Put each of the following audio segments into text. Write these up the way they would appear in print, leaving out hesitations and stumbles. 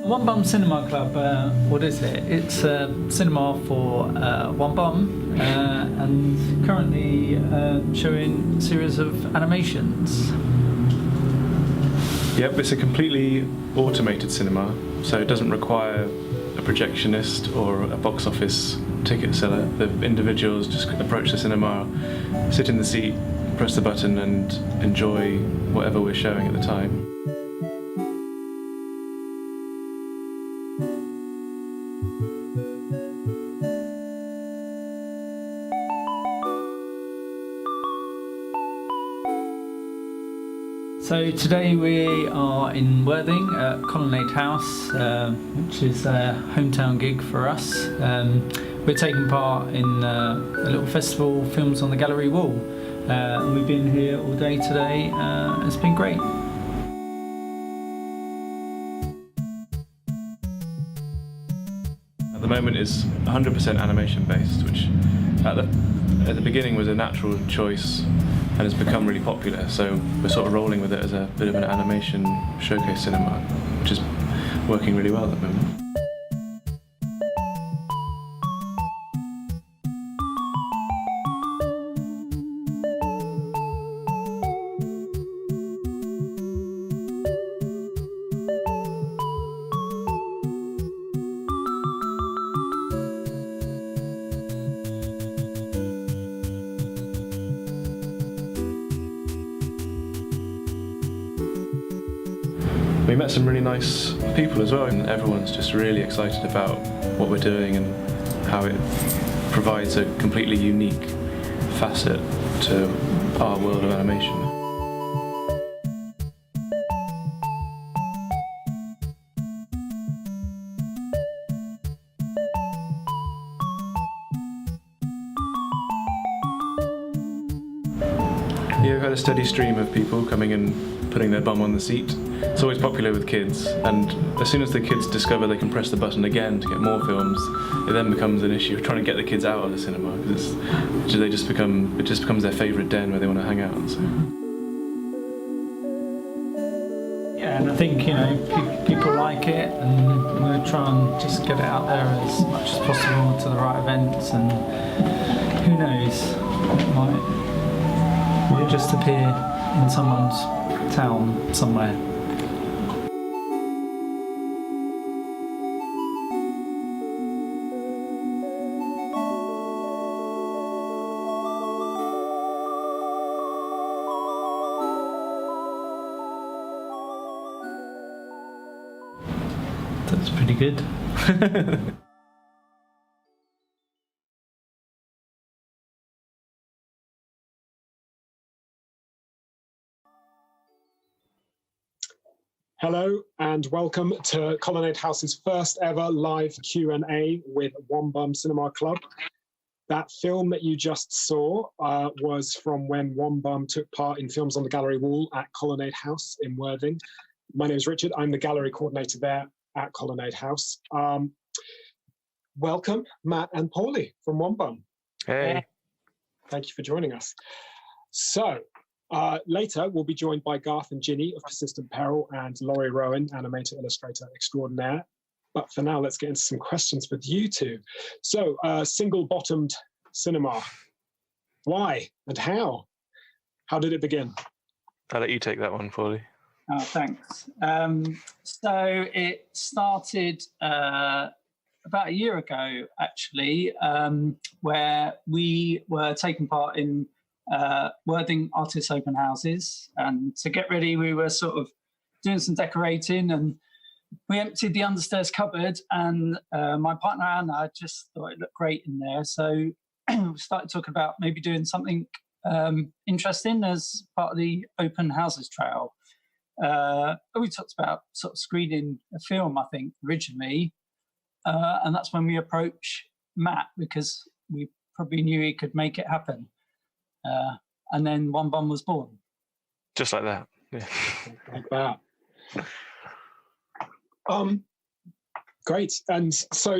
One Bum Cinema Club, what is it? It's a cinema for One Bum and currently showing a series of animations. Yep, it's a completely automated cinema, so it doesn't require a projectionist or a box office ticket seller. The individuals just approach the cinema, sit in the seat, press the button and enjoy whatever we're showing at the time. So today we are in Worthing at Colonade House, which is a hometown gig for us. We're taking part in a little festival, Films on the Gallery Wall. We've been here all day today. It's been great. At the moment it's 100% animation based, which at the beginning was a natural choice and has become really popular, so we're sort of rolling with it as a bit of an animation showcase cinema, which is working really well at the moment. We met some really nice people as well, and everyone's just really excited about what we're doing and how it provides a completely unique facet to our world of animation. Yeah, we've had a steady stream of people coming and putting their bum on the seat. It's always popular with kids, and as soon as the kids discover they can press the button again to get more films, it then becomes an issue of trying to get the kids out of the cinema, because it just becomes their favourite den where they want to hang out. So. Yeah, and I think, people like it, and we're going to try and just get it out there as much as possible to the right events, and who knows, it might just appear in someone's town somewhere. That's pretty good. Hello and welcome to Colonade House's first ever live Q&A with One Bum Cinema Club. That film that you just saw was from when One Bum took part in Films on the Gallery Wall at Colonade House in Worthing. My name is Richard. I'm the gallery coordinator there at Colonade House. Welcome, Matt and Paulie from One Bum. Hey. Thank you for joining us. So, later, we'll be joined by Garth and Ginny of Persistent Peril and Laurie Rowan, animator, illustrator extraordinaire. But for now, let's get into some questions with you two. So, single-bottomed cinema. Why and how? How did it begin? I'll let you take that one, Paulie. Oh, thanks. So it started about a year ago, actually, where we were taking part in Worthing Artists Open Houses. And to get ready, we were sort of doing some decorating, and we emptied the understairs cupboard, and my partner Anna just thought it looked great in there. So we started talking about maybe doing something interesting as part of the Open Houses Trail. We talked about sort of screening a film, I think, originally. And that's when we approached Matt, because we probably knew he could make it happen. And then One Bum was born. Just like that. Yeah. Like that. Great. And so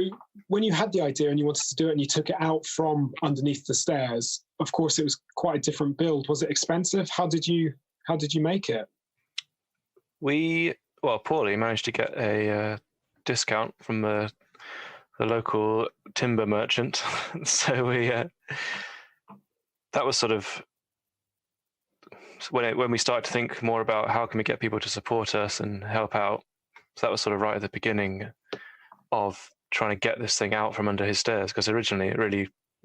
when you had the idea and you wanted to do it and you took it out from underneath the stairs, of course, it was quite a different build. Was it expensive? How did you make it? Paulie managed to get a discount from the local timber merchant. So we that was sort of when we started to think more about how can we get people to support us and help out. So that was sort of right at the beginning of trying to get this thing out from under his stairs, because originally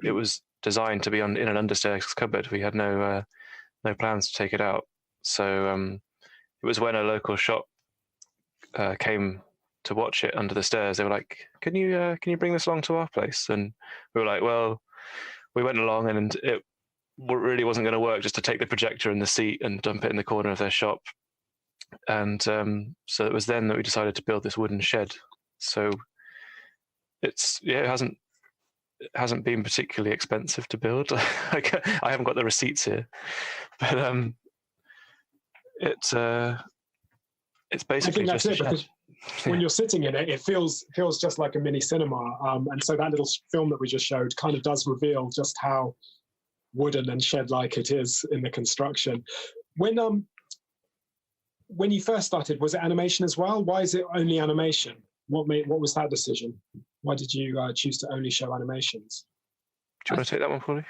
it was designed to be in an understairs cupboard. We had no plans to take it out. So it was when a local shop came to watch it under the stairs. They were like, can you bring this along to our place? And we were like, well, we went along, and it really wasn't going to work just to take the projector and the seat and dump it in the corner of their shop. And so it was then that we decided to build this wooden shed. So it hasn't been particularly expensive to build. Like, I haven't got the receipts here, but it's basically I think that's just it, because when you're sitting in it, it feels just like a mini cinema. And so that little film that we just showed kind of does reveal just how wooden and shed-like it is in the construction. When you first started, was it animation as well? Why is it only animation? What was that decision? Why did you choose to only show animations? Do you want to take that one, Paulie?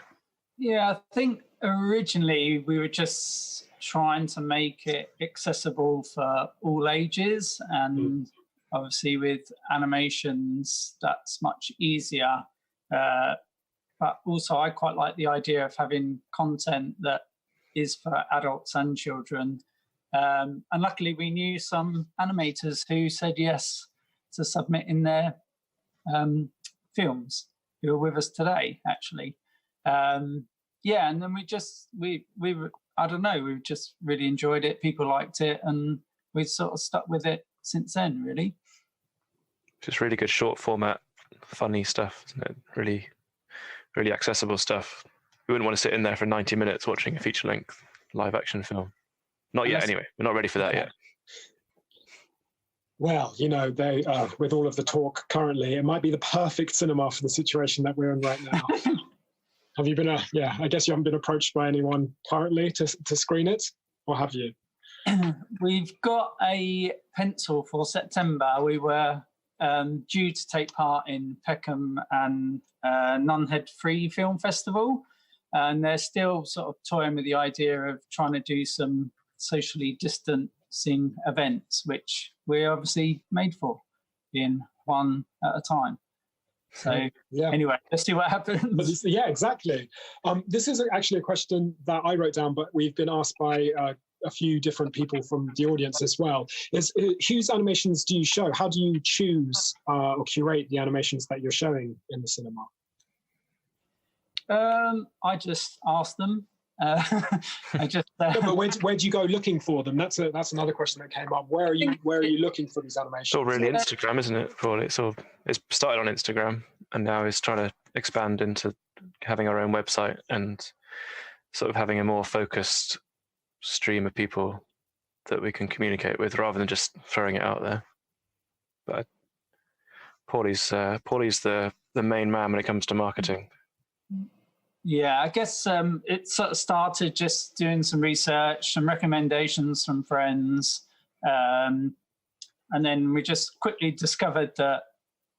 Yeah, I think originally we were just trying to make it accessible for all ages, and obviously with animations that's much easier. But also I quite like the idea of having content that is for adults and children. And luckily we knew some animators who said yes to submitting their films, who are with us today, actually. Yeah, and then we were, I don't know, we just really enjoyed it. People liked it, and we've sort of stuck with it since then, really. Just really good short format, funny stuff, isn't it? Really, really accessible stuff. We wouldn't want to sit in there for 90 minutes watching a feature-length live-action film. Not yet, anyway. We're not ready for that yet. Well, they with all of the talk currently, it might be the perfect cinema for the situation that we're in right now. Have you been I guess you haven't been approached by anyone currently to screen it, or have you? We've got a pencil for September. We were due to take part in Peckham and Nunhead Free Film Festival, and they're still sort of toying with the idea of trying to do some socially distancing events, which we're obviously made for, being one at a time. So anyway, let's see what happens. Yeah, exactly. This is actually a question that I wrote down, but we've been asked by a few different people from the audience as well. Whose animations do you show? How do you choose or curate the animations that you're showing in the cinema? I just ask them. But where do you go looking for them? That's another question that came up. Where are you looking for these animations? It's all really Instagram, isn't it, Paul? It's started on Instagram, and now it's trying to expand into having our own website and sort of having a more focused stream of people that we can communicate with, rather than just throwing it out there. But Paulie's the main man when it comes to marketing. Yeah, I guess it sort of started just doing some research, some recommendations from friends, and then we just quickly discovered that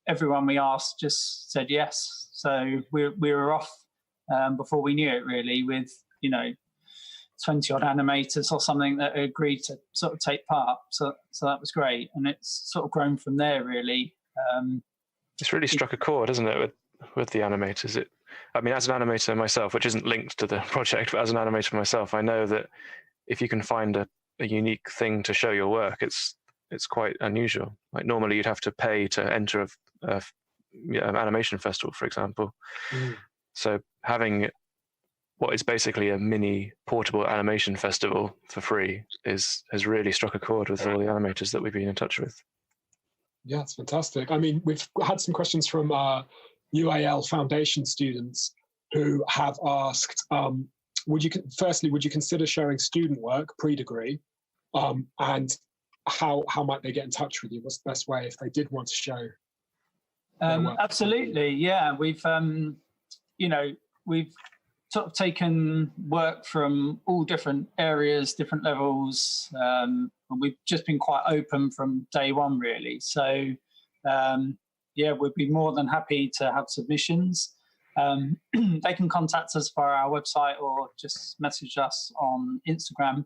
everyone we asked just said yes. So we were off before we knew it, really, with 20 odd animators or something that agreed to sort of take part. So that was great, and it's sort of grown from there, really. It's really struck a chord, hasn't it, with the animators? As an animator myself, which isn't linked to the project, but as an animator myself, I know that if you can find a unique thing to show your work, it's quite unusual. Like normally you'd have to pay to enter an animation festival, for example. So having what is basically a mini portable animation festival for free has really struck a chord with all the animators that we've been in touch with. Yeah, it's fantastic. I mean, we've had some questions from UAL Foundation students who have asked, would you consider showing student work pre-degree, and how might they get in touch with you? What's the best way if they did want to show? Absolutely, yeah. We've we've sort of taken work from all different areas, different levels, and we've just been quite open from day one, really. So yeah, we'd be more than happy to have submissions. They can contact us via our website or just message us on Instagram.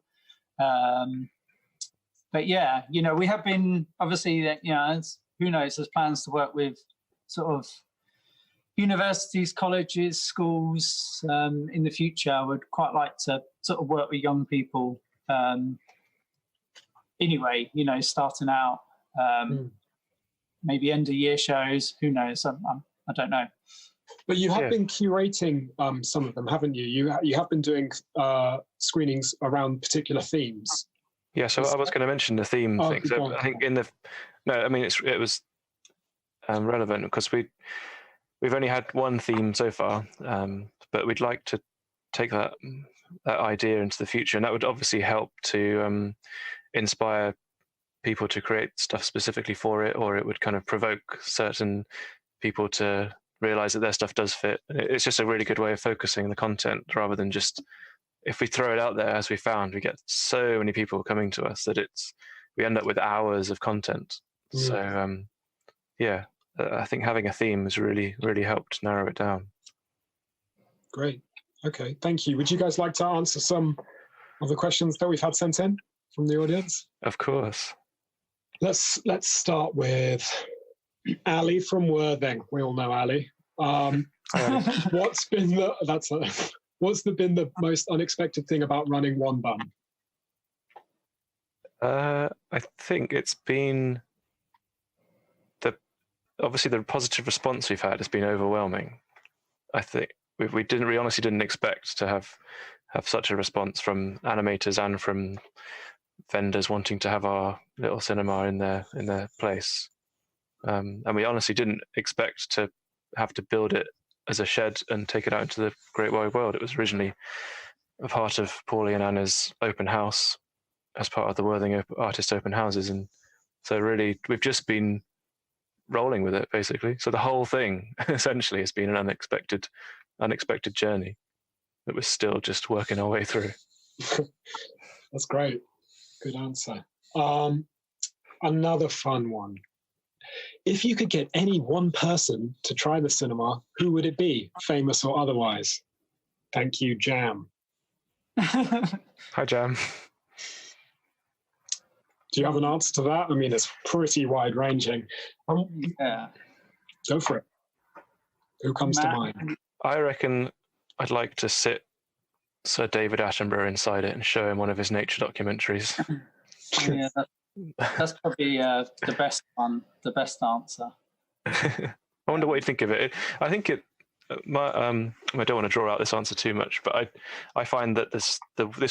But yeah, you know, we have been obviously, you know, who knows, there's plans to work with sort of universities, colleges, schools in the future. I would quite like to sort of work with young people. Anyway, you know, starting out, maybe end of year shows, who knows? I don't know. But you have been curating some of them, haven't you? You have been doing screenings around particular themes. Yeah, so I was going to mention the theme thing. So I think it was relevant because we've only had one theme so far, but we'd like to take that idea into the future, and that would obviously help to inspire people to create stuff specifically for it, or it would kind of provoke certain people to realize that their stuff does fit. It's just a really good way of focusing the content rather than just, if we throw it out there, as we found, we get so many people coming to us that we end up with hours of content. So I think having a theme has really, really helped narrow it down. Great. Okay, thank you. Would you guys like to answer some of the questions that we've had sent in from the audience? Of course. Let's start with Ali from Worthing. We all know Ali. What's been the most unexpected thing about running One Bum? I think it's been obviously the positive response we've had has been overwhelming. I think we honestly didn't expect to have such a response from animators and from vendors wanting to have our little cinema in their place. And we honestly didn't expect to have to build it as a shed and take it out into the great wide world. It was originally a part of Paulie and Anna's open house as part of the Worthing Artist Open Houses. And so really, we've just been rolling with it, basically. So the whole thing essentially has been an unexpected journey that we're still just working our way through. That's great. Good answer. Another fun one. If you could get any one person to try the cinema, who would it be, famous or otherwise? Thank you, Jam. Hi, Jam. Do you have an answer to that? I mean, it's pretty wide-ranging. Yeah. Go for it. Who comes to mind? I reckon I'd like to sit Sir David Attenborough inside it and show him one of his nature documentaries. Yeah, that's probably the best one, the best answer. I wonder what you'd think of it. I think it. I don't want to draw out this answer too much, but I find that this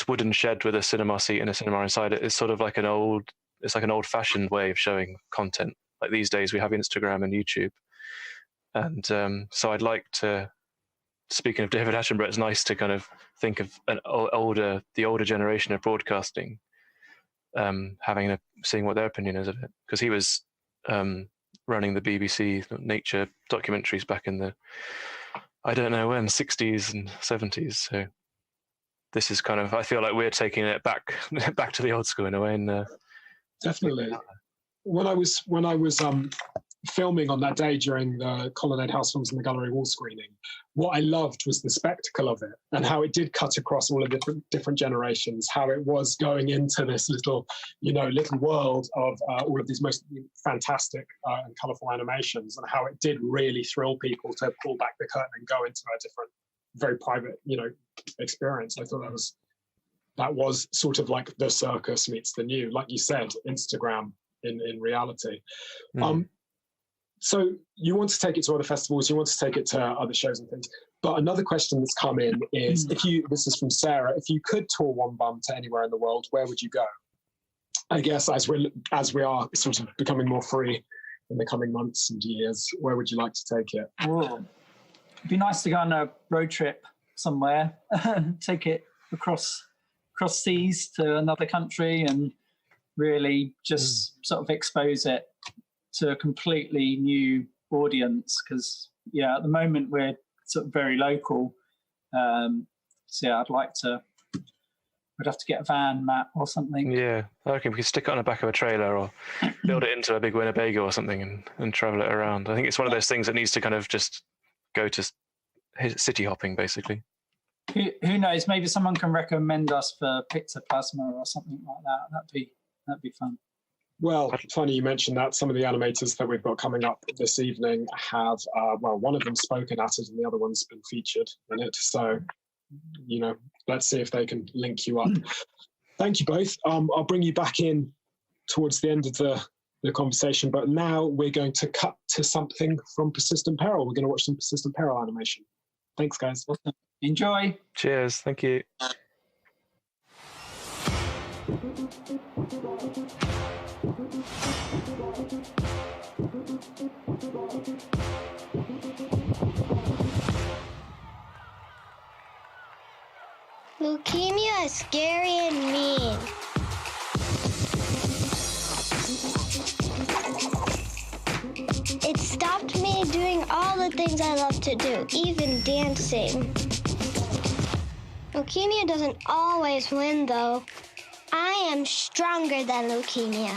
wooden shed with a cinema seat and a cinema inside it is sort of like an old-fashioned way of showing content. Like these days, we have Instagram and YouTube, and so I'd like to. Speaking of David Attenborough, it's nice to kind of think of the older generation of broadcasting, seeing what their opinion is of it, because he was running the BBC nature documentaries back in the, I don't know when, 60s and 70s. So this is kind of, I feel like we're taking it back to the old school in a way. And definitely. When I was filming on that day during the Colonade House Films in the Gallery Wall screening, what I loved was the spectacle of it and how it did cut across all the different generations, how it was going into this little world of all of these most fantastic and colourful animations, and how it did really thrill people to pull back the curtain and go into a different, very private, experience. I thought that was sort of like the circus meets the new, like you said, Instagram in reality. So you want to take it to other festivals, you want to take it to other shows and things. But another question that's come in is, this is from Sarah, if you could tour One Bum to anywhere in the world, where would you go? I guess as we are sort of becoming more free in the coming months and years, where would you like to take it? It'd be nice to go on a road trip somewhere, take it across seas to another country and really just sort of expose it to a completely new audience, because at the moment we're sort of very local. So I'd like to we'd have to get a van, Matt, or something. Yeah, I reckon we could stick it on the back of a trailer or build it into a big Winnebago or something and travel it around. I think it's one of those things that needs to kind of just go to city hopping, basically. Who knows? Maybe someone can recommend us for Pictoplasma or something like that. That'd be fun. Well, funny you mentioned that. Some of the animators that we've got coming up this evening have, one of them spoken at it and the other one's been featured in it. So, let's see if they can link you up. Thank you both. I'll bring you back in towards the end of the conversation, but now we're going to cut to something from Persistent Peril. We're going to watch some Persistent Peril animation. Thanks, guys. Enjoy. Cheers. Thank you. Leukemia is scary and mean. It stopped me doing all the things I love to do, even dancing. Leukemia doesn't always win, though. I am stronger than leukemia.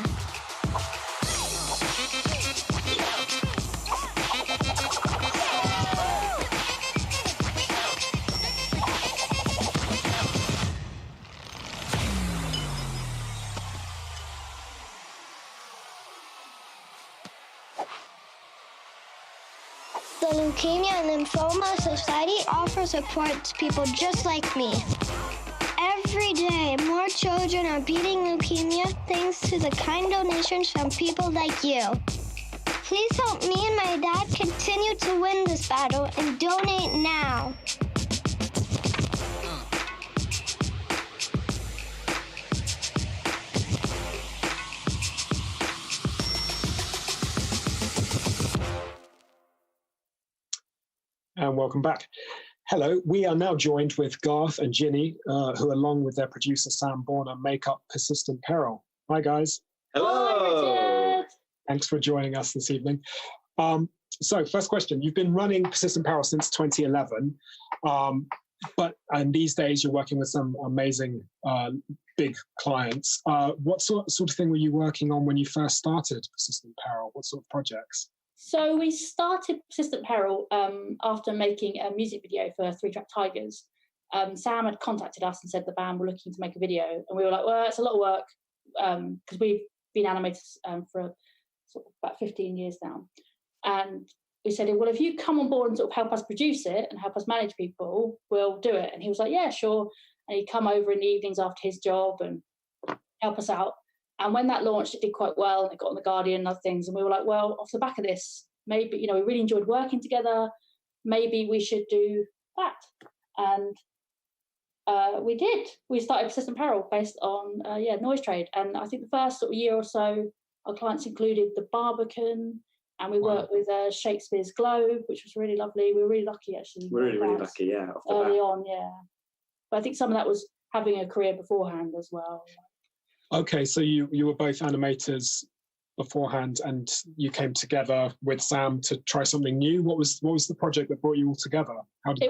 The Leukemia and Lymphoma Society offers support to people just like me. Every day, more children are beating leukemia thanks to the kind donations from people like you. Please help me and my dad continue to win this battle and donate now. And welcome back. Hello, we are now joined with Garth and Ginny, who along with their producer Sam Borner make up Persistent Peril. Hi guys. Hello. Thanks for joining us this evening. So first question, you've been running Persistent Peril since 2011, and these days you're working with some amazing big clients. What sort of thing were you working on when you first started Persistent Peril? What sort of projects? So we started Persistent Peril after making a music video for Three Track Tigers. Sam had contacted us and said the band were looking to make a video, and we were like, well, it's a lot of work because we've been animators for sort of about 15 years now. And we said, well, if you come on board and sort of help us produce it and help us manage people, we'll do it. And he was like, yeah, sure. And he'd come over in the evenings after his job and help us out. And when that launched, it did quite well, and it got on The Guardian and other things. And we were like, well, off the back of this, maybe, we really enjoyed working together. Maybe we should do that. And we did. We started Persistent Peril based on, Noise Trade. And I think the first sort of year or so, our clients included the Barbican, and we worked with Shakespeare's Globe, which was really lovely. We were really lucky, actually. We're really lucky, yeah. Off the early bat. on, yeah. But I think some of that was having a career beforehand as well. Okay, so you were both animators beforehand, and you came together with Sam to try something new. What was the project that brought you all together?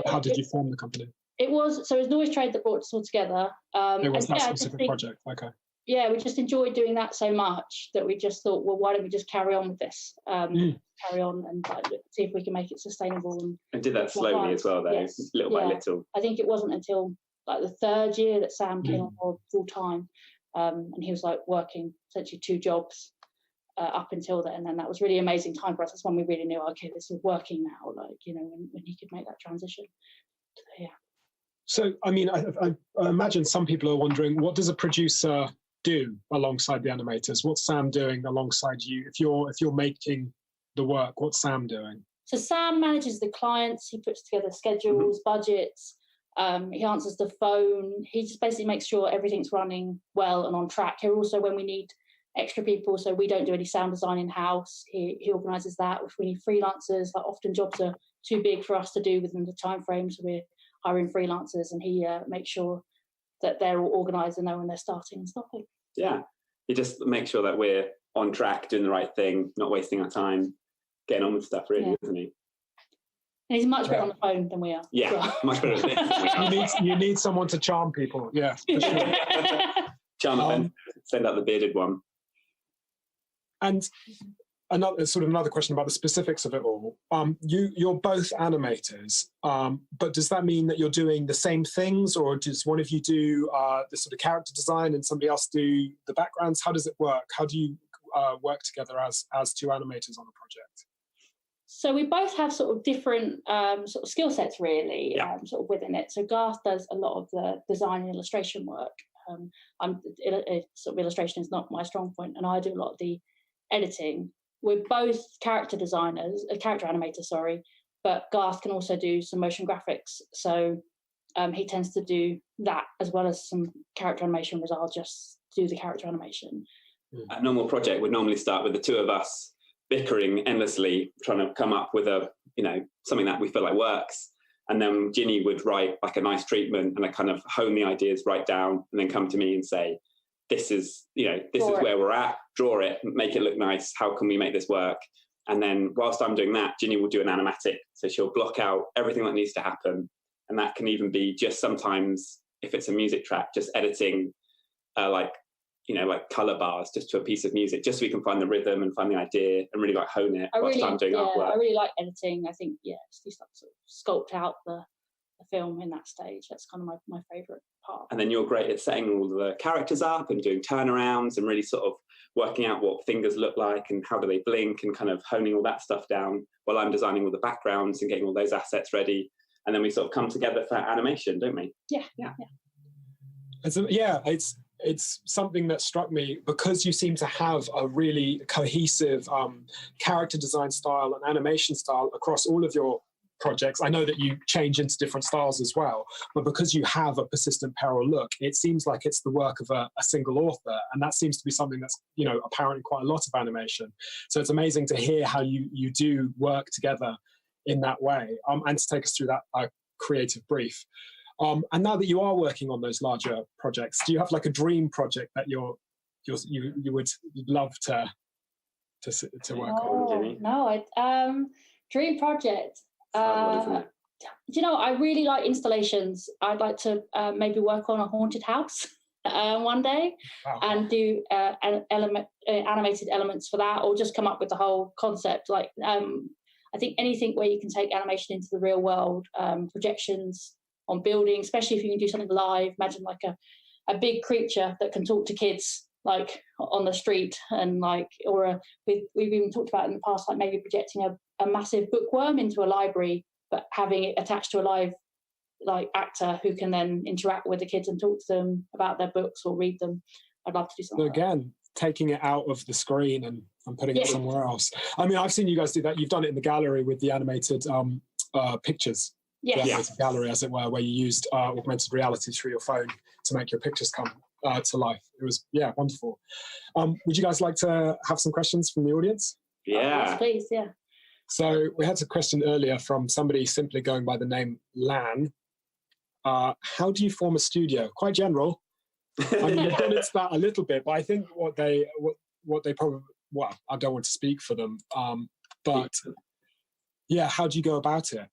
How did you form the company? It was Noise Trade that brought us all together. It was that specific project. Okay. Yeah, we just enjoyed doing that so much that we just thought, well, why don't we just carry on with this? Carry on and see if we can make it sustainable. And did that slowly as well, though, yes. little by little. I think it wasn't until like the third year that Sam came on board full time, and he was like working essentially 2 jobs up until then, and that was really amazing time for us. That's when we really knew, okay, this is working now. Like, when he could make that transition. So, yeah. So, I mean, I imagine some people are wondering, what does a producer do alongside the animators? What's Sam doing alongside you? If you're making the work, what's Sam doing? So Sam manages the clients. He puts together schedules, budgets. He answers the phone. He just basically makes sure everything's running well and on track. Here also, when we need extra people, so we don't do any sound design in-house, he organises that. If we need freelancers, like often jobs are too big for us to do within the time frame, so we're hiring freelancers, and he makes sure that they're all organised and know when they're starting and stopping. Yeah, he just makes sure that we're on track, doing the right thing, not wasting our time, getting on with stuff, really, isn't he? And he's much better on the phone than we are. Yeah, Well. much better than this. You need someone to charm people. Yeah, for sure. Charm event, send out the bearded one. And another question about the specifics of it all. You're both animators, but does that mean that you're doing the same things, or does one of you do the sort of character design and somebody else do the backgrounds? How does it work? How do you work together as two animators on a project? So we both have sort of different sort of skill sets, really, sort of within it. So Garth does a lot of the design and illustration work. Sort of illustration is not my strong point, and I do a lot of the editing. We're both character animators, sorry, but Garth can also do some motion graphics. So he tends to do that as well as some character animation, whereas I'll just do the character animation. A normal project would normally start with the two of us bickering endlessly, trying to come up with something that we feel like works. And then Ginny would write like a nice treatment, and I kind of hone the ideas right down, and then come to me and say, this is where we're at, draw it, make it look nice. How can we make this work? And then whilst I'm doing that, Ginny will do an animatic. So she'll block out everything that needs to happen. And that can even be just sometimes, if it's a music track, just editing like color bars just to a piece of music, just so we can find the rhythm and find the idea and really like hone it whilst I'm doing artwork. I really like editing. I think, just like sort of sculpt out the film in that stage. That's kind of my favourite part. And then you're great at setting all the characters up and doing turnarounds and really sort of working out what fingers look like and how do they blink, and kind of honing all that stuff down while I'm designing all the backgrounds and getting all those assets ready. And then we sort of come together for animation, don't we? Yeah. It's something that struck me, because you seem to have a really cohesive character design style and animation style across all of your projects. I know that you change into different styles as well, but because you have a persistent Peril look, it seems like it's the work of a single author, and that seems to be something that's apparent in quite a lot of animation. So it's amazing to hear how you do work together in that way, and to take us through that creative brief. And now that you are working on those larger projects, do you have like a dream project that you would love to work on? No, dream project. I really like installations. I'd like to maybe work on a haunted house one day. Wow. And do animated elements for that, or just come up with the whole concept. Like I think anything where you can take animation into the real world, projections on buildings, especially if you can do something live. Imagine like a big creature that can talk to kids like on the street, and we've even talked about in the past, like maybe projecting a massive bookworm into a library, but having it attached to a live actor who can then interact with the kids and talk to them about their books or read them. I'd love to do something. So again, taking it out of the screen and putting it somewhere else. I mean, I've seen you guys do that. You've done it in the gallery with the animated pictures. Yes. The animated gallery, as it were, where you used augmented reality through your phone to make your pictures come to life. It was, wonderful. Would you guys like to have some questions from the audience? Yeah. Yes, please, yeah. So we had a question earlier from somebody simply going by the name Lan. How do you form a studio? Quite general. I mean, you've done into that a little bit, but I think what they probably, well, I don't want to speak for them, but how do you go about it?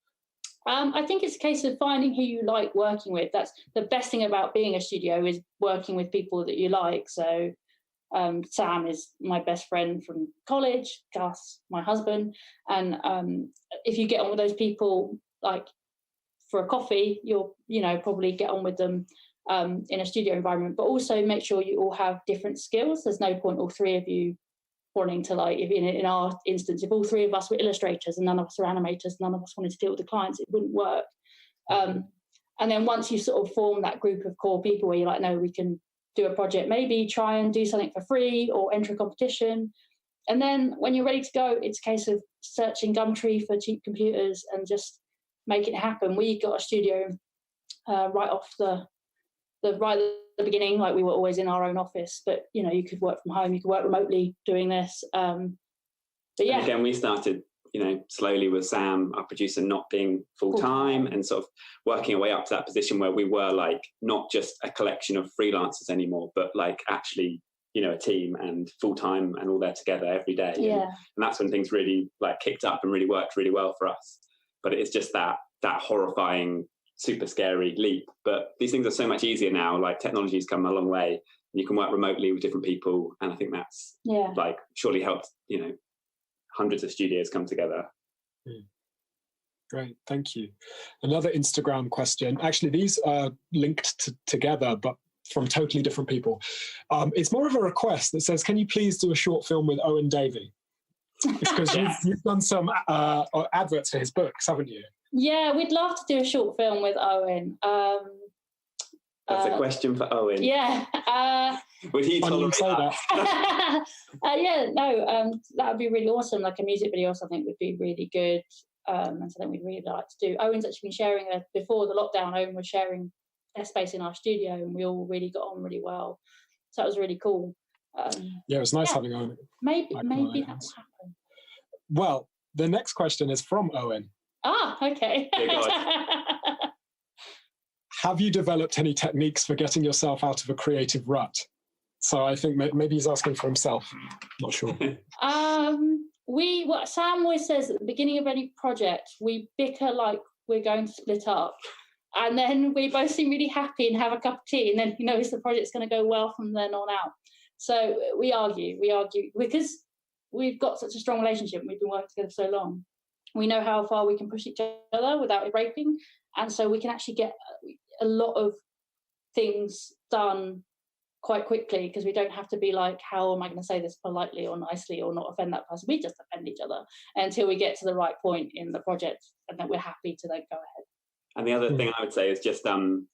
I think it's a case of finding who you like working with. That's the best thing about being a studio, is working with people that you like. So Sam is my best friend from college, Gus, my husband. And if you get on with those people, like for a coffee, you'll, probably get on with them in a studio environment, but also make sure you all have different skills. There's no point all three of you wanting to, like, if in our instance, if all three of us were illustrators and none of us are animators, none of us wanted to deal with the clients, it wouldn't work. And then once you sort of form that group of core people where you're like, no, we can do a project, maybe try and do something for free or enter a competition. And then when you're ready to go, it's a case of searching Gumtree for cheap computers and just make it happen. We got a studio right off the beginning, like we were always in our own office, but you could work from home, you could work remotely doing this. But yeah. And again, we started, slowly with Sam, our producer, not being full-time and sort of working our way up to that position where we were like not just a collection of freelancers anymore, but like actually, a team and full-time and all there together every day. Yeah. And that's when things really like kicked up and really worked really well for us. but it is just that horrifying, super scary leap. But these things are so much easier now. Like, technology's come a long way, and you can work remotely with different people, and I think that's like surely helped, you know, hundreds of studios come together. Great, thank you. Another Instagram question. Actually, these are linked together, but from totally different people. It's more of a request that says, can you please do a short film with Owen Davey? It's because you've done some adverts for his books, haven't you? Yeah, we'd love to do a short film with Owen. That's a question for Owen. Yeah. Would he tolerate that? That would be really awesome. Like a music video or something would be really good. And something we'd really like to do. Owen's actually been sharing, before the lockdown, Owen was sharing their space in our studio, and we all really got on really well. So that was really cool. It was nice having Owen. Maybe that will happen. Well, the next question is from Owen. Ah, okay. Have you developed any techniques for getting yourself out of a creative rut? So I think maybe he's asking for himself. Not sure. What Sam always says at the beginning of any project, we bicker like we're going to split up, and then we both seem really happy and have a cup of tea, and then he knows the project's going to go well from then on out. So we argue because we've got such a strong relationship and we've been working together for so long. We know how far we can push each other without it breaking, and so we can actually get a lot of things done quite quickly, because we don't have to be like, how am I going to say this politely or nicely or not offend that person? We just offend each other until we get to the right point in the project, and then we're happy to then go ahead. And the other thing I would say is just, and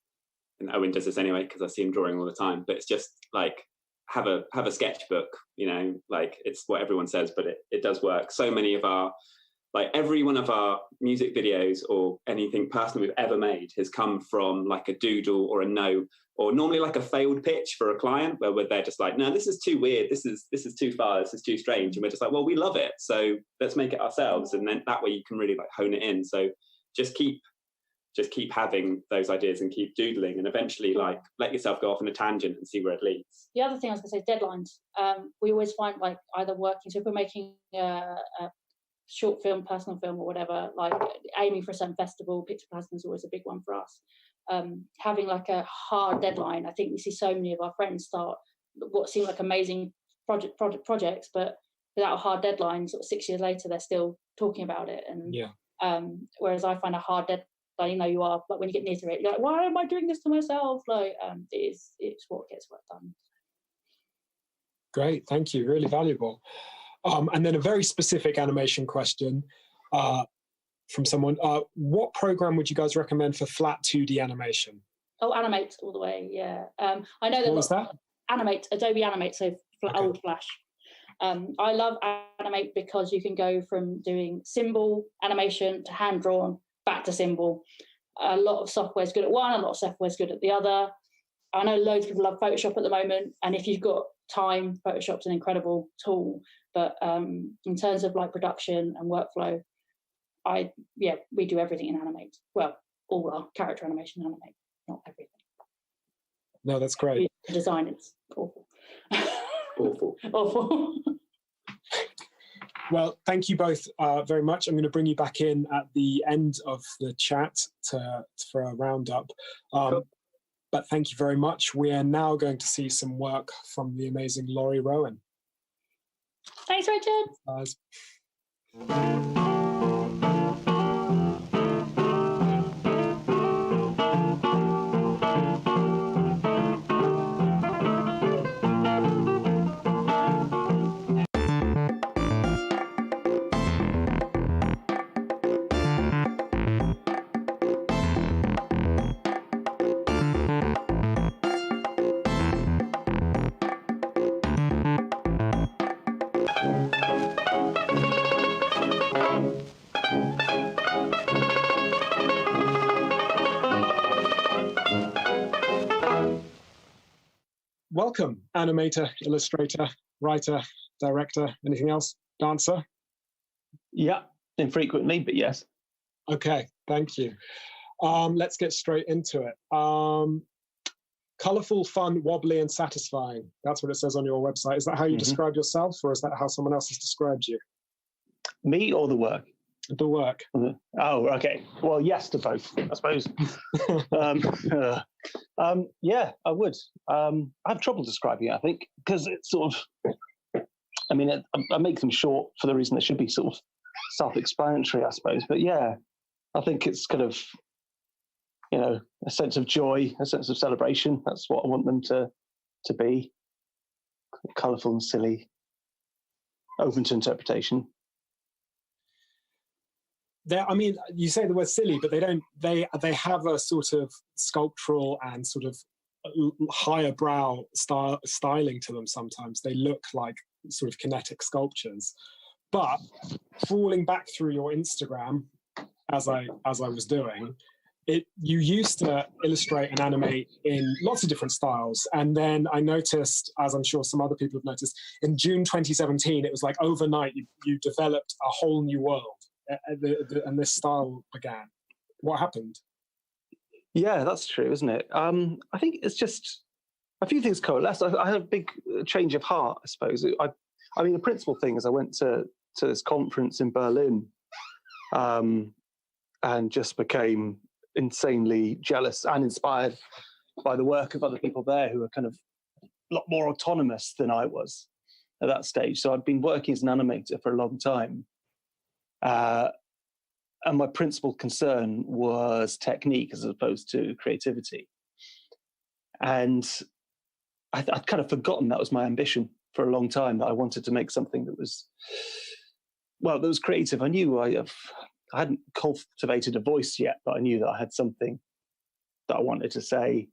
Owen does this anyway because I see him drawing all the time, but it's just like, have a sketchbook, you know, like it's what everyone says, but it does work. So many of our, like every one of our music videos or anything personal we've ever made has come from like a doodle or a note, or normally like a failed pitch for a client where they're just like, no, this is too weird, this is too far, this is too strange, and we're just like, well, we love it, so let's make it ourselves. And then that way you can really like hone it in. So just keep having those ideas and keep doodling, and eventually like let yourself go off on a tangent and see where it leads. The other thing I was going to say is deadlines. We always find like either working, so if we're making a short film, personal film or whatever, like aiming for a certain festival, Picture Plasma is always a big one for us. Having like a hard deadline. I think we see so many of our friends start what seem like amazing projects, but without a hard deadline, sort of 6 years later, they're still talking about it. And whereas I find a hard deadline, you know, you are, but when you get near to it, you're like, why am I doing this to myself? Like, it's what gets work done. Great, thank you, really valuable. And then a very specific animation question from someone. What program would you guys recommend for flat 2D animation? Oh, Animate all the way, yeah. I know that. What was that? Animate, Adobe Animate, so old Flash. I love Animate because you can go from doing symbol animation to hand-drawn, back to symbol. A lot of software is good at one, a lot of software is good at the other. I know loads of people love Photoshop at the moment, and if you've got time, Photoshop's an incredible tool. But in terms of like production and workflow, we do everything in Animate. Well, all our character animation in Animate, not everything. No, that's great. The design is awful. Awful. Well, thank you both very much. I'm going to bring you back in at the end of the chat for a roundup. Cool. But thank you very much. We are now going to see some work from the amazing Laurie Rowan. Thanks, Richard. Guys. Welcome, animator, illustrator, writer, director, anything else? Dancer? Yeah, infrequently, but yes. Okay, thank you. Let's get straight into it. Colourful, fun, wobbly, and satisfying. That's what it says on your website. Is that how you describe yourself, or is that how someone else has described you? Me or the work? the work? Oh, okay. Well, yes to both, I suppose. Yeah, I would. I have trouble describing it, I think, because it's sort of, I mean, I make them short for the reason they should be sort of self-explanatory, I suppose. But yeah, I think it's kind of, you know, a sense of joy, a sense of celebration. That's what I want them to be. Colourful and silly, open to interpretation. I mean, you say the word silly, but they don't. They have a sort of sculptural and sort of higher brow styling to them. Sometimes they look like sort of kinetic sculptures. But falling back through your Instagram, as I was doing, you used to illustrate and animate in lots of different styles. And then I noticed, as I'm sure some other people have noticed, in June 2017, it was like overnight you developed a whole new world. And this style began. What happened? Yeah, that's true, isn't it? I think it's just a few things coalesced. I had a big change of heart, I suppose. I mean, the principal thing is I went to this conference in Berlin, and just became insanely jealous and inspired by the work of other people there who were kind of a lot more autonomous than I was at that stage. So I'd been working as an animator for a long time. And my principal concern was technique as opposed to creativity. And I'd kind of forgotten that was my ambition for a long time, that I wanted to make something that was creative. I knew I hadn't cultivated a voice yet, but I knew that I had something that I wanted to say.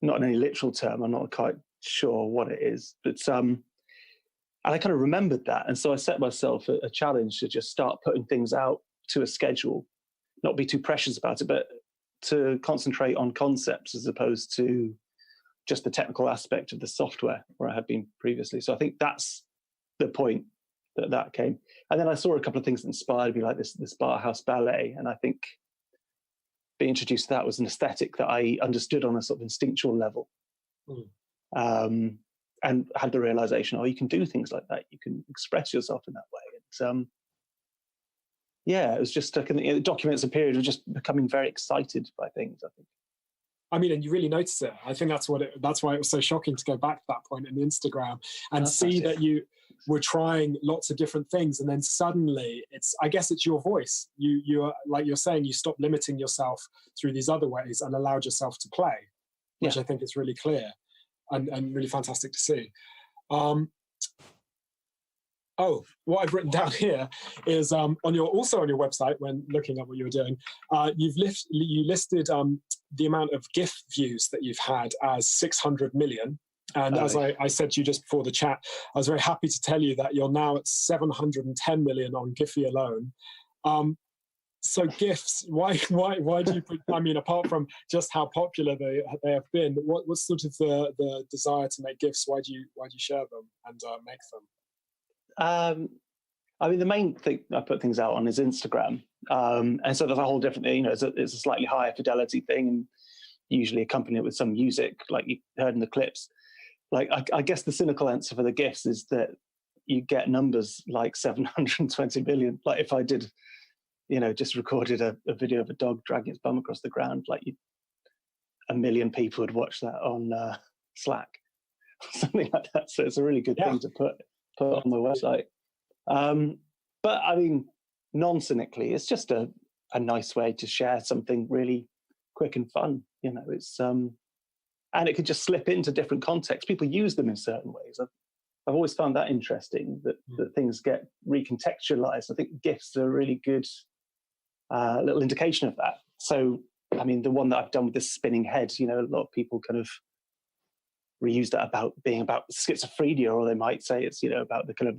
Not in any literal term, I'm not quite sure what it is, but and I kind of remembered that. And so I set myself a challenge to just start putting things out to a schedule, not be too precious about it, but to concentrate on concepts as opposed to just the technical aspect of the software where I had been previously. So I think that's the point that came. And then I saw a couple of things that inspired me, like this Bar House ballet. And I think being introduced to that was an aesthetic that I understood on a sort of instinctual level. And had the realization, you can do things like that. You can express yourself in that way. And it was just it documents a period of just becoming very excited by things, I think. I mean, and you really notice it. I think that's why it was so shocking to go back to that point in Instagram and see that you were trying lots of different things, and then suddenly I guess it's your voice. You are, like you're saying, you stopped limiting yourself through these other ways and allowed yourself to play, which I think is really clear. And really fantastic to see. What I've written down here is on your website, when looking at what you were doing, you listed the amount of GIF views that you've had as 600 million. And as I said to you just before the chat, I was very happy to tell you that you're now at 710 million on Giphy alone. So GIFs, why do you put, I mean, apart from just how popular they have been, what's sort of the desire to make GIFs? Why do you share them and make them? I mean, the main thing I put things out on is Instagram. And so there's a whole different thing, it's a slightly higher fidelity thing, and usually accompany it with some music, like you heard in the clips. Like, I guess the cynical answer for the GIFs is that you get numbers like 720 million. Like if I did, just recorded a video of a dog dragging its bum across the ground, like 1 million people would watch that on Slack, something like that. So it's a really good thing to put on the website. But I mean, non-cynically, it's just a nice way to share something really quick and fun. It's and it could just slip into different contexts. People use them in certain ways. I've always found that interesting, that things get recontextualized. I think GIFs are a really good little indication of that. So, I mean, the one that I've done with this spinning head, a lot of people kind of reuse that about being about schizophrenia, or they might say it's, about the kind of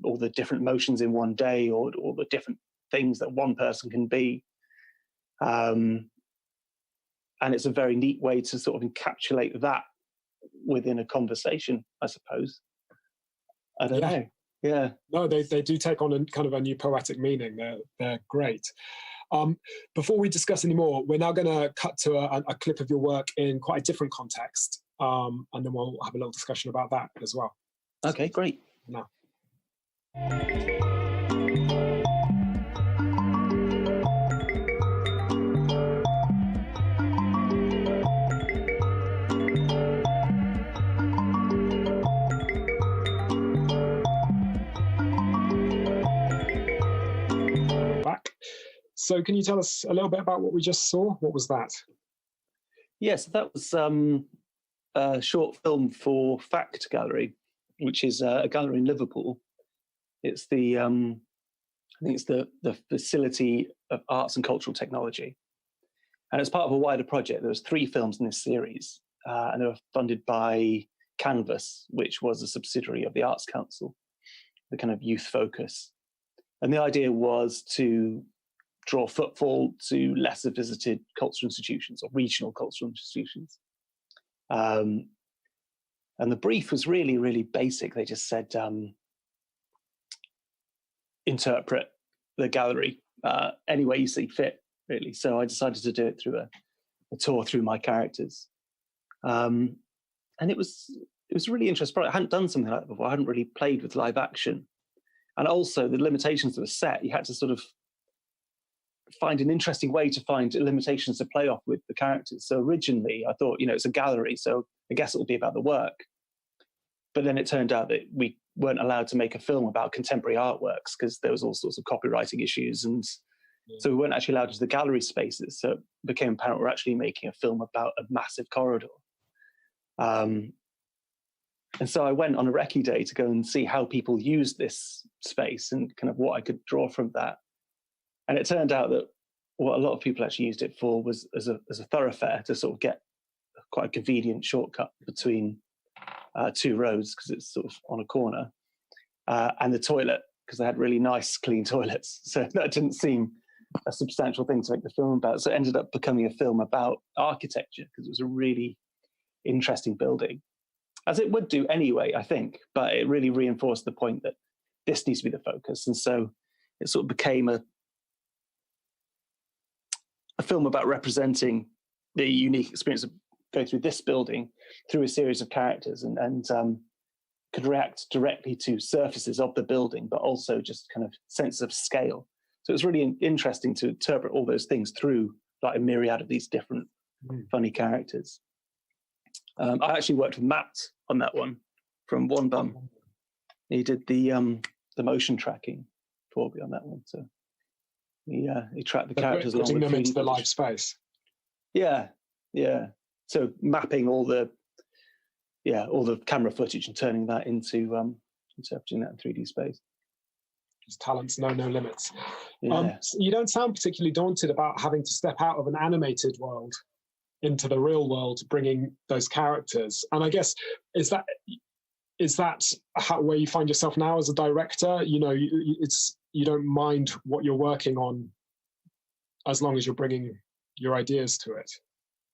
all the different motions in one day, or all the different things that one person can be. And it's a very neat way to sort of encapsulate that within a conversation, I suppose. I don't know. Yeah. No, they do take on kind of a new poetic meaning. They're great. Before we discuss any more, we're now going to cut to a clip of your work in quite a different context, and then we'll have a little discussion about that as well. Okay, great. Now. So can you tell us a little bit about what we just saw? What was that? Yes, that was a short film for Fact Gallery, which is a gallery in Liverpool. It's the I think it's the Facility of Arts and Cultural Technology, and as part of a wider project, there was 3 films in this series, and they were funded by Canvas, which was a subsidiary of the Arts Council, the kind of youth focus. And the idea was to draw footfall to lesser visited cultural institutions or regional cultural institutions. And the brief was really, really basic. They just said, interpret the gallery any way you see fit, really. So I decided to do it through a tour through my characters. And it was a really interesting project. I hadn't done something like that before. I hadn't really played with live action. And also the limitations of the set, you had to sort of find an interesting way to find limitations to play off with the characters. So originally I thought, it's a gallery, so I guess it'll be about the work. But then it turned out that we weren't allowed to make a film about contemporary artworks because there was all sorts of copywriting issues. And so we weren't actually allowed into the gallery spaces. So it became apparent we're actually making a film about a massive corridor. And so I went on a recce day to go and see how people use this space and kind of what I could draw from that. And it turned out that what a lot of people actually used it for was as a thoroughfare to sort of get quite a convenient shortcut between 2 roads because it's sort of on a corner, and the toilet because they had really nice, clean toilets. So that didn't seem a substantial thing to make the film about. So it ended up becoming a film about architecture because it was a really interesting building, as it would do anyway, I think. But it really reinforced the point that this needs to be the focus. And so it sort of became a film about representing the unique experience of going through this building through a series of characters and could react directly to surfaces of the building, but also just kind of sense of scale. So it was really interesting to interpret all those things through like a myriad of these different funny characters. I actually worked with Matt on that one from One Bum. He did the motion tracking for me on that one. So he tracked the characters along putting with them into the footage. live space. Yeah. So mapping all the camera footage and turning that into interpreting that in 3D space. His talents know no limits. Yeah. So you don't sound particularly daunted about having to step out of an animated world into the real world, bringing those characters. And I guess is that where you find yourself now as a director? You don't mind what you're working on as long as you're bringing your ideas to it.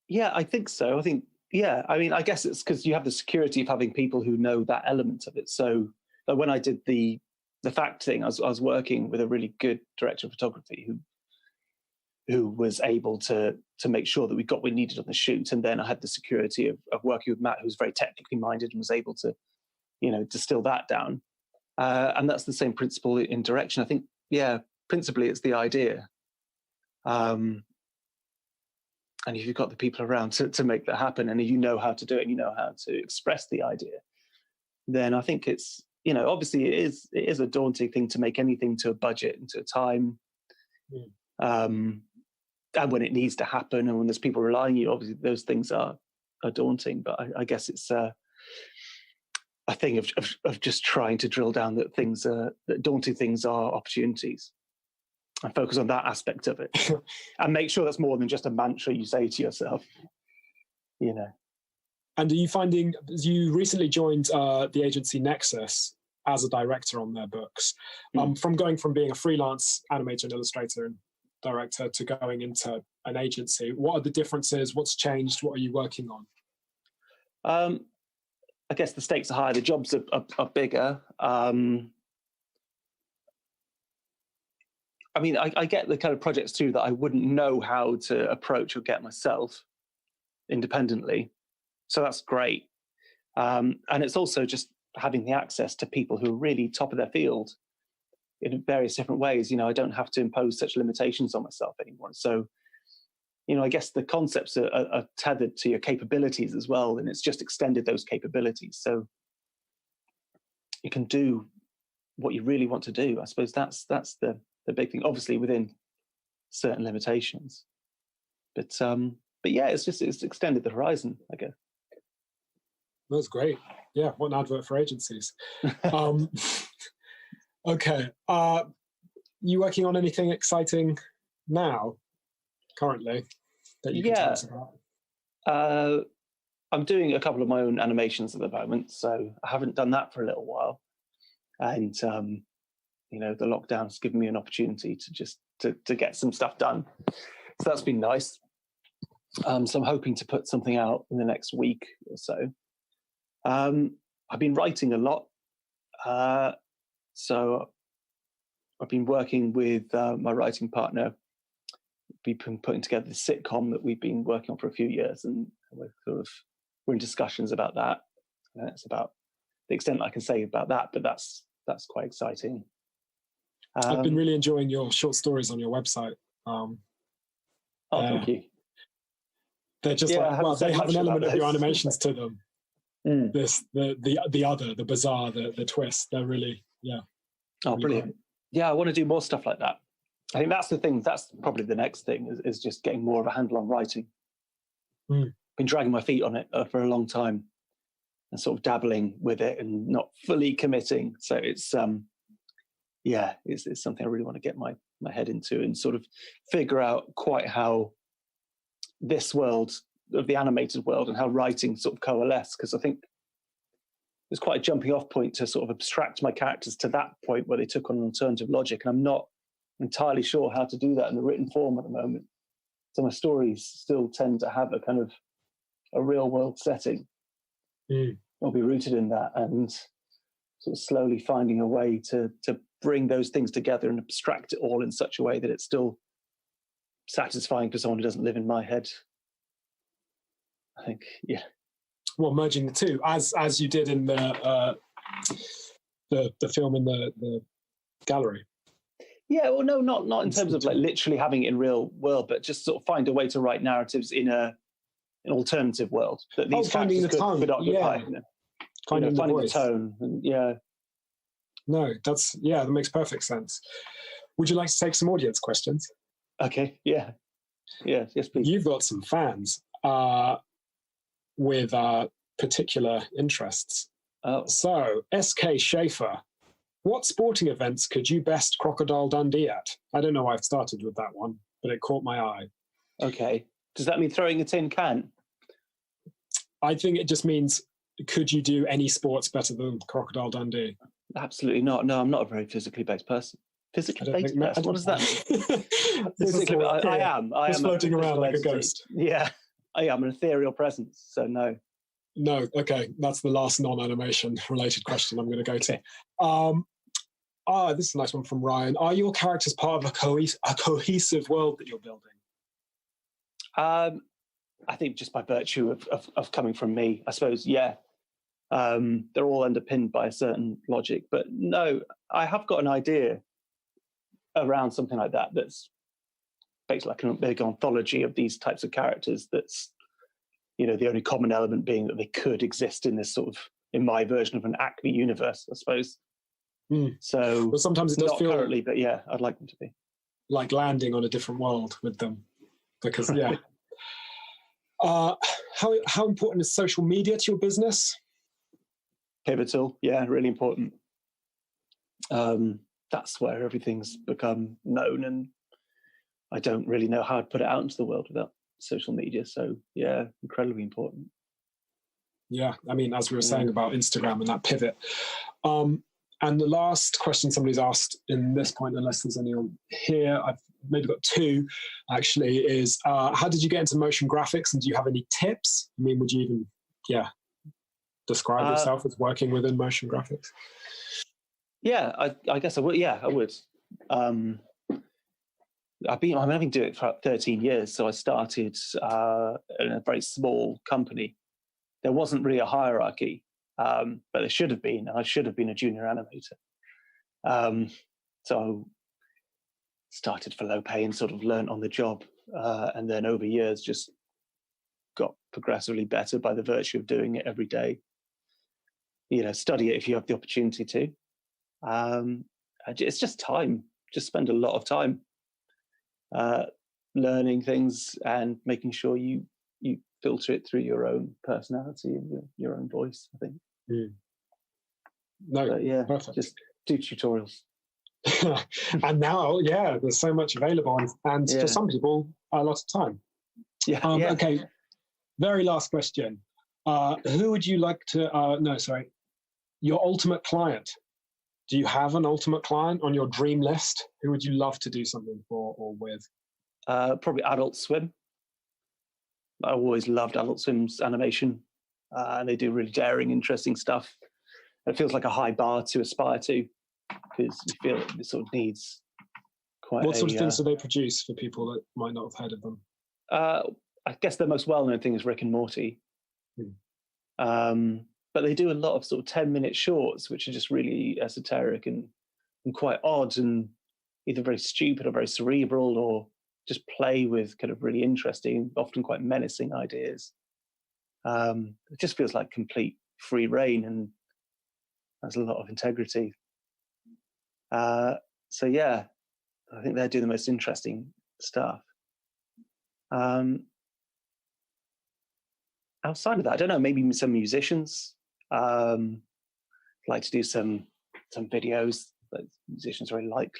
Yeah, I think so. I mean, I guess it's because you have the security of having people who know that element of it. So when I did the fact thing, I was working with a really good director of photography who was able to make sure that we got what we needed on the shoot. And then I had the security of working with Matt, who's very technically minded and was able to, distill that down. And that's the same principle in direction. I think, principally it's the idea. And if you've got the people around to make that happen, and if you know how to do it, and you know how to express the idea, then I think it's, obviously it is a daunting thing to make anything to a budget and to a time. And when it needs to happen and when there's people relying on you, obviously those things are daunting. But I guess it's a thing of just trying to drill down that daunting things are opportunities. And focus on that aspect of it, and make sure that's more than just a mantra you say to yourself. And are you finding you recently joined the agency Nexus as a director on their books, from being a freelance animator and illustrator and director to going into an agency? What are the differences? What's changed? What are you working on? I guess the stakes are higher. The jobs are bigger. I mean, I get the kind of projects too that I wouldn't know how to approach or get myself independently. So that's great. And it's also just having the access to people who are really top of their field in various different ways. I don't have to impose such limitations on myself anymore. So, I guess the concepts are tethered to your capabilities as well, and it's just extended those capabilities. So you can do what you really want to do. I suppose that's the big thing, obviously within certain limitations. But yeah, it's extended the horizon, I guess. That's great. Yeah, what an advert for agencies. Okay. You working on anything exciting now, currently, that you can tell us about? I'm doing a couple of my own animations at the moment, so I haven't done that for a little while. And, you know, the lockdown's given me an opportunity to just to get some stuff done. So that's been nice. So I'm hoping to put something out in the next week or so. I've been writing a lot. So I've been working with my writing partner. We've been putting together the sitcom that we've been working on for a few years, and we're in discussions about that. And that's about the extent I can say about that, but that's quite exciting. I've been really enjoying your short stories on your website. Thank you. They're just they have an element of your animations to them. The bizarre, the twist. They're really, Oh, brilliant. Great. Yeah, I want to do more stuff like that. I think that's the thing. That's probably the next thing is just getting more of a handle on writing. Been dragging my feet on it for a long time and sort of dabbling with it and not fully committing. So it's something I really want to get my head into and sort of figure out quite how this world of the animated world and how writing sort of coalesce, because I think there's quite a jumping off point to sort of abstract my characters to that point where they took on an alternative logic, and I'm not entirely sure how to do that in the written form at the moment. So my stories still tend to have a kind of a real world setting. I'll be rooted in that and sort of slowly finding a way to bring those things together and abstract it all in such a way that it's still satisfying for someone who doesn't live in my head. I think, yeah. Well, merging the two, as you did in the film in the gallery. Yeah, well, no, not in terms of like literally having it in real world, but just sort of find a way to write narratives in an alternative world that these characters could occupy. Yeah. Finding the tone, and No, that makes perfect sense. Would you like to take some audience questions? Okay, yes, please. You've got some fans with particular interests. Oh. So, SK Schaefer, what sporting events could you best Crocodile Dundee at? I don't know why I've started with that one, but it caught my eye. Okay. Does that mean throwing a tin can? I think it just means, could you do any sports better than Crocodile Dundee? Absolutely not. No, I'm not a very physically based person. Physically based person? What does that mean? Physically, I am. I am floating around like a ghost. Yeah, I am an ethereal presence, so no. No, okay. That's the last non-animation related question I'm going to go to. This is a nice one from Ryan. Are your characters part of a cohesive world that you're building? I think just by virtue of coming from me, I suppose, yeah. They're all underpinned by a certain logic. But no, I have got an idea around something like that that's basically like a big anthology of these types of characters that's, the only common element being that they could exist in this sort of, in my version of an Acme universe, I suppose. So well, sometimes it does not feel currently, but yeah, I'd like them to be. Like landing on a different world with them. Because, yeah. How important is social media to your business? Pivotal, yeah, really important. That's where everything's become known, and I don't really know how I'd put it out into the world without social media. So yeah, incredibly important. Yeah, I mean, as we were saying about Instagram and that pivot. And the last question somebody's asked in this point, unless there's anyone here, I've maybe got two actually, is how did you get into motion graphics, and do you have any tips? I mean, would you even, describe yourself as working within motion graphics? Yeah, I guess I would. Yeah, I would. I've been doing it for about 13 years. So I started in a very small company. There wasn't really a hierarchy, but there should have been. I should have been a junior animator. So started for low pay and sort of learned on the job. And then over years just got progressively better by the virtue of doing it every day. Study it if you have the opportunity to. It's just time. Just spend a lot of time. learning things and making sure you filter it through your own personality and your own voice, I think. No, but yeah, perfect. Just do tutorials. And now, yeah, there's so much available, and for some people, a lot of time. Okay, very last question. Who would you like to, your ultimate client? Do you have an ultimate client on your dream list? Who would you love to do something for or with? Probably Adult Swim. I always loved Adult Swim's animation, and they do really daring, interesting stuff. It feels like a high bar to aspire to, because you feel it sort of needs quite. What sort of things do they produce for people that might not have heard of them? I guess the most well-known thing is Rick and Morty. But they do a lot of sort of 10-minute shorts, which are just really esoteric and quite odd, and either very stupid or very cerebral, or just play with kind of really interesting, often quite menacing ideas. It just feels like complete free reign, and there's a lot of integrity. So yeah, I think they do the most interesting stuff. Outside of that, I don't know, maybe some musicians. Like to do some videos that musicians really like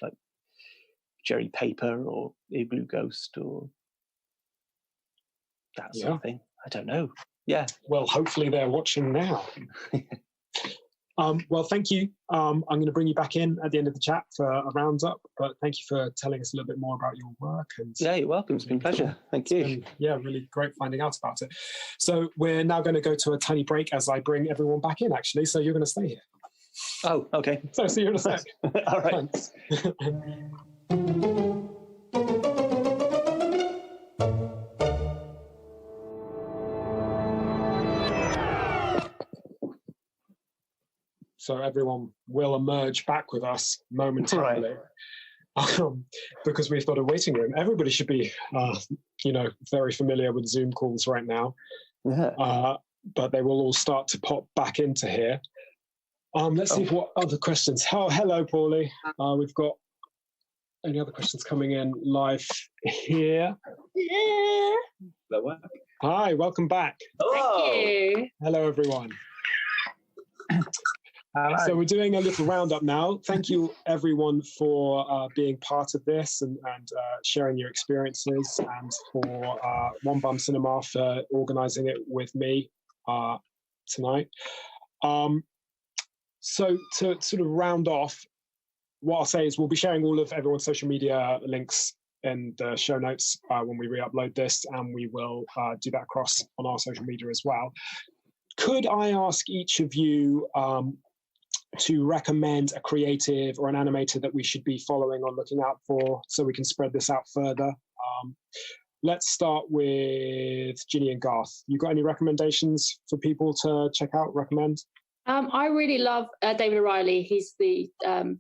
Jerry Paper or Igloo Ghost or that sort of thing. I don't know. Yeah. Well, hopefully they're watching now. Well, thank you. I'm going to bring you back in at the end of the chat for a roundup, but thank you for telling us a little bit more about your work. And yeah, you're welcome. It's been a pleasure. Thank you. Really great finding out about it. So we're now going to go to a tiny break as I bring everyone back in, actually. So you're going to stay here. Oh, okay. So see you in a sec. All right. Thanks. So everyone will emerge back with us momentarily, because we've got a waiting room. Everybody should be, very familiar with Zoom calls right now, but they will all start to pop back into here. Let's see what other questions. Oh, hello, Paulie. We've got any other questions coming in live here? Hello. Hi, welcome back. Hello. Thank you. Hello, everyone. So we're doing a little roundup now. Thank you, everyone, for being part of this and sharing your experiences, and for Bum Cinema for organising it with me tonight. So to sort of round off, what I'll say is we'll be sharing all of everyone's social media links in the show notes when we re-upload this, and we will do that across on our social media as well. Could I ask each of you to recommend a creative or an animator that we should be following or looking out for, so we can spread this out further? Let's start with Ginny and Garth. You got any recommendations for people to check out, recommend? I really love David O'Reilly. He's the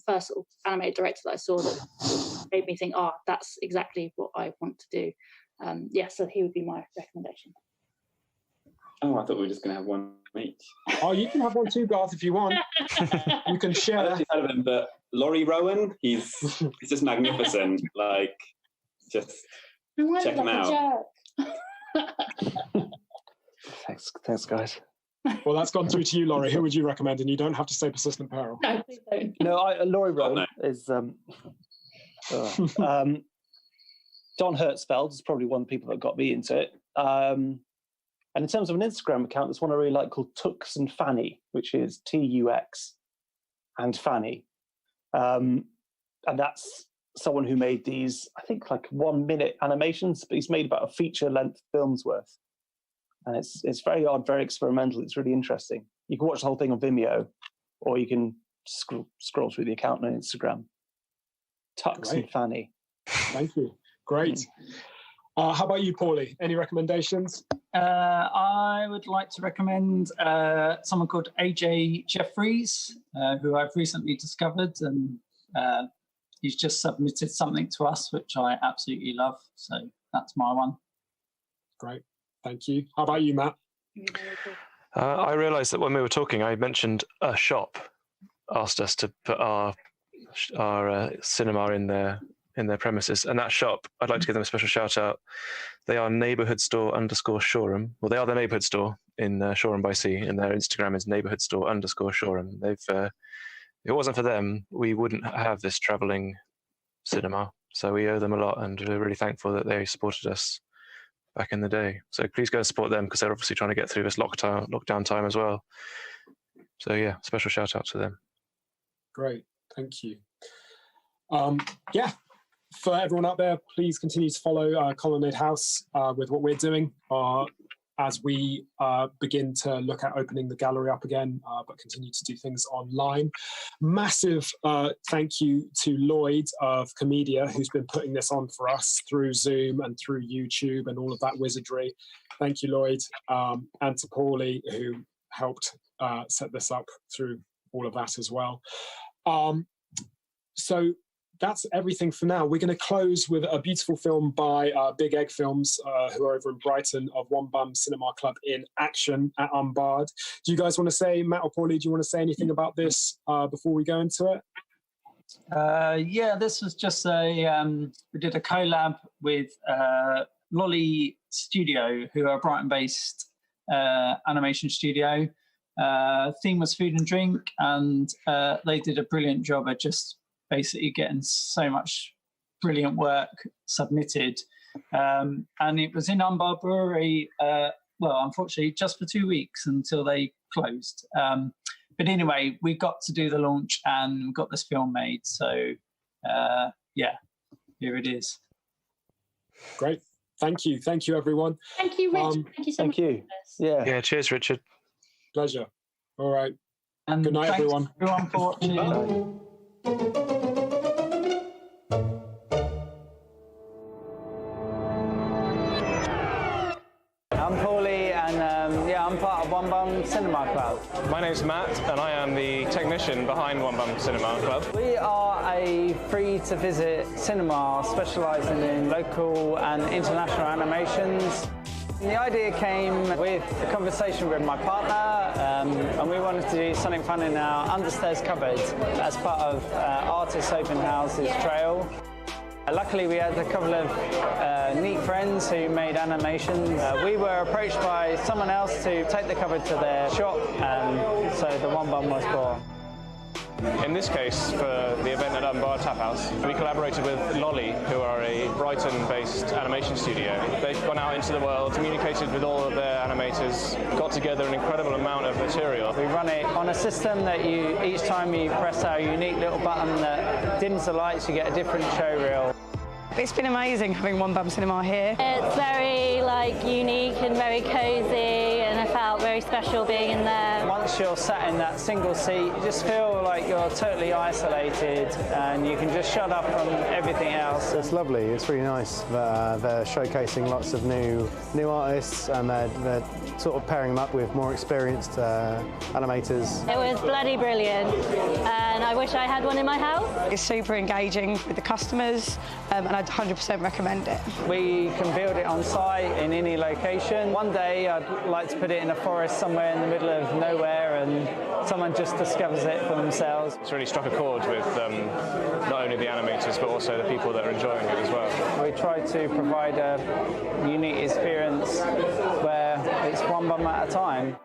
first sort of animated director that I saw that made me think, that's exactly what I want to do. So he would be my recommendation. Oh, I thought we were just going to have one each. Oh, you can have one too, Garth, if you want. You can share. I've actually heard of him, but Laurie Rowan, he's just magnificent. Just check him out. Thanks, guys. Well, that's gone through to you, Laurie. Who would you recommend? And you don't have to say Persistent Peril. No, please don't. No, Laurie Rowan is... Don Hertzfeld is probably one of the people that got me into it. And in terms of an Instagram account, there's one I really like called Tux and Fanny, which is TUX and Fanny. And that's someone who made these, I think, 1-minute animations, but he's made about a feature-length film's worth. And it's very odd, very experimental. It's really interesting. You can watch the whole thing on Vimeo, or you can scroll through the account on Instagram. Tux and Fanny. Thank you. Great. How about you, Paulie? Any recommendations? I would like to recommend someone called AJ Jeffries, who I've recently discovered, and he's just submitted something to us, which I absolutely love. So that's my one. Great. Thank you. How about you, Matt? I realised that when we were talking, I mentioned a shop asked us to put our cinema in their in their premises. And that shop, I'd like to give them a special shout out. They are neighborhood store _ Shoreham. Well, they are the neighborhood store in Shoreham by Sea, and their Instagram is neighborhood store _ Shoreham. They've, if it wasn't for them, we wouldn't have this traveling cinema. So we owe them a lot, and we're really thankful that they supported us back in the day. So please go and support them, because they're obviously trying to get through this lockdown time as well. So yeah, special shout out to them. Great, thank you. Yeah, for everyone out there, please continue to follow Colonade House with what we're doing as we begin to look at opening the gallery up again, but continue to do things online. Massive thank you to Lloyd of Comedia, who's been putting this on for us through Zoom and through YouTube and all of that wizardry. Thank you, Lloyd, and to Paulie, who helped set this up through all of that as well. So that's everything for now. We're going to close with a beautiful film by Big Egg Films, who are over in Brighton, of Bum Cinema Club in action at Unbarred. Do you guys want to say, Matt or Paulie, do you want to say anything about this before we go into it? Yeah, this was just we did a collab with Lolly Studio, who are a Brighton-based animation studio. Theme was food and drink, and they did a brilliant job at just basically getting so much brilliant work submitted. And it was in Unbarred Brewery, well, unfortunately, just for 2 weeks until they closed. But anyway, we got to do the launch and got this film made. So, yeah, here it is. Great. Thank you. Thank you, everyone. Thank you, Richard. Thank you so much. Thank you. Yeah. Cheers, Richard. Pleasure. All right. And good night, thanks everyone. Everyone for watching. I'm Paulie, and yeah, I'm part of Bum Cinema Club. My name's Matt, and I am the technician behind Bum Cinema Club. We are a free-to-visit cinema specialising in local and international animations. The idea came with a conversation with my partner, and we wanted to do something fun in our understairs cupboard as part of Artists Open House's trail. Luckily, we had a couple of neat friends who made animations. We were approached by someone else to take the cupboard to their shop, and so the Bum was born. In this case, for the event at Unbarred Tap House, we collaborated with Lolly, who are a Brighton-based animation studio. They've gone out into the world, communicated with all of their animators, got together an incredible amount of material. We run it on a system that each time you press our unique little button that dims the lights, you get a different show reel. It's been amazing having Bum Cinema here. It's very unique and very cosy, and I felt very special being in there. Once you're sat in that single seat, you just feel like you're totally isolated and you can just shut up from everything else. It's lovely, it's really nice. They're showcasing lots of new artists, and they're sort of pairing them up with more experienced animators. It was bloody brilliant, and I wish I had one in my house. It's super engaging with the customers, and I'd 100% recommend it. We can build it on site in any location. One day I'd like to put it in a forest somewhere in the middle of nowhere, and someone just discovers it for themselves. It's really struck a chord with not only the animators, but also the people that are enjoying it as well. We try to provide a unique experience where it's one bum at a time.